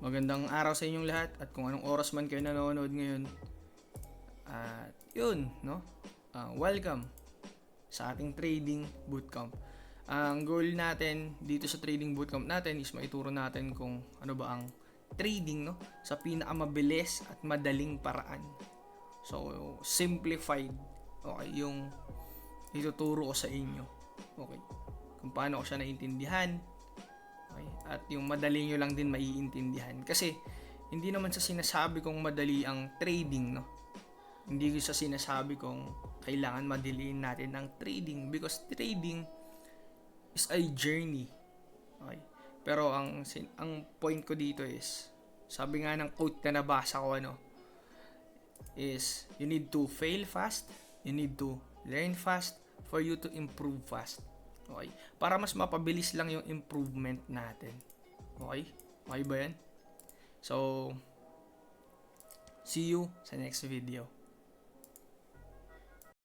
Magandang araw sa inyong lahat at kung anong oras man kayo nanonood ngayon. At yun, no? Welcome sa ating trading bootcamp. Ang goal natin dito sa trading bootcamp natin is maituro natin kung ano ba ang trading, no? Sa pinakamabilis at madaling paraan. So, simplified. Okay, yung ituturo ko sa inyo. Okay. Kung paano ko siya naiintindihan. Okay? At yung madali nyo lang din maiintindihan. Kasi, hindi naman sa sinasabi kong madali ang trading, no? Hindi ko sa sinasabi kong kailangan madaliin natin ang trading. Because trading is a journey. Okay? Pero ang point ko dito is, sabi nga ng quote na nabasa ko, is you need to fail fast, you need to learn fast for you to improve fast. Okay? Para mas mapabilis lang yung improvement natin. Okay? Okay ba yan? So, see you sa next video.